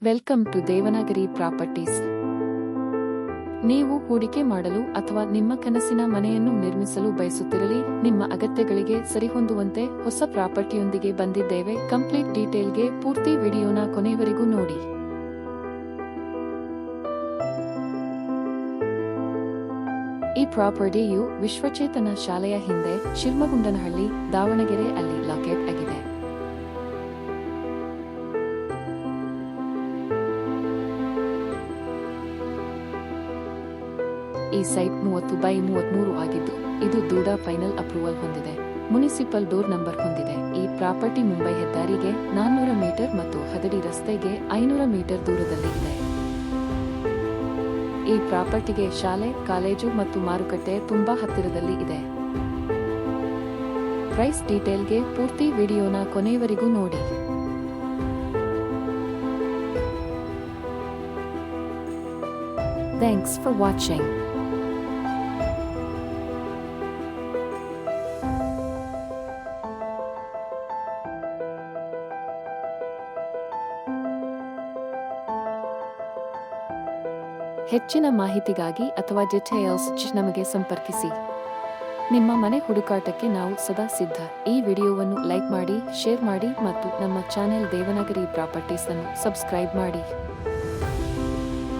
Welcome to Devanagari properties. ನೀವು ಹೂಡಿಕೆ ಮಾಡಲು ಅಥವಾ ನಿಮ್ಮ ಕನಸಿನ ಮನೆಯನ್ನು ನಿರ್ಮಿಸಲು ಬಯಸುತ್ತಿರಲಿ, ನಿಮ್ಮ ಅಗತ್ಯಗಳಿಗೆ ಸರಿಹೊಂದುವಂತೆ ಹೊಸ ಪ್ರಾಪರ್ಟಿಯೊಂದಿಗೆ ಬಂದಿದ್ದೇವೆ. ಕಂಪ್ಲೀಟ್ ಡೀಟೇಲ್ಗೆ ಪೂರ್ತಿ ವಿಡಿಯೋನ ಕೊನೆಯವರೆಗೂ ನೋಡಿ. ಈ ಪ್ರಾಪರ್ಟಿಯು ವಿಶ್ವಚೇತನ ಶಾಲೆಯ ಹಿಂದೆ ಶಿಲ್ಮಗುಂಡನಹಳ್ಳಿ, ದಾವಣಗೆರೆ ಅಲ್ಲಿ ಲೊಕೇಟ್ ಆಗಿದೆ. ಈ ಸೈಟ್ 30/33 ಆಗಿದ್ದು, ಇದು ದೂಡ ಫೈನಲ್ ಅಪ್ರೂವಲ್ ಹೊಂದಿದೆ. ಮುನಿಸಿಪಲ್ ಡೋರ್ ನಂಬರ್ ಹೊಂದಿದೆ. ಈ ಪ್ರಾಪರ್ಟಿ ಮುಂಬೈ ಹೆದ್ದಾರಿಗೆ 400 ಮೀಟರ್ ಮತ್ತು ಹದಡಿ ರಸ್ತೆಗೆ 500 ಮೀಟರ್ ದೂರದಲ್ಲಿ ಇದೆ. ಈ ಪ್ರಾಪರ್ಟಿಗೆ ಶಾಲೆ, ಕಾಲೇಜು ಮತ್ತು ಮಾರುಕಟ್ಟೆ ತುಂಬಾ ಹತ್ತಿರದಲ್ಲಿ ಇದೆ. ಪ್ರೈಸ್ ಡೀಟೇಲ್ಗೆ ಪೂರ್ತಿ ವಿಡಿಯೋನ ಕೊನೆಯವರೆಗೂ ನೋಡಿ. Thanks for watching. ಹೆಚ್ಚಿನ ಮಾಹಿತಿಗಾಗಿ ಅಥವಾ ಡೀಟೇಲ್ಸ್ ನಮಗೆ ಸಂಪರ್ಕಿಸಿ. ನಿಮ್ಮ ಮನೆ ಹುಡುಕಾಟಕ್ಕೆ ನಾವು ಸದಾ ಸಿದ್ಧ. ಈ ವಿಡಿಯೋವನ್ನು ಲೈಕ್ ಮಾಡಿ, ಶೇರ್ ಮಾಡಿ ಮತ್ತು ನಮ್ಮ ಚಾನೆಲ್ ದೇವನಾಗರಿ ಪ್ರಾಪರ್ಟೀಸ್ ಅನ್ನು ಸಬ್ಸ್ಕ್ರೈಬ್ ಮಾಡಿ.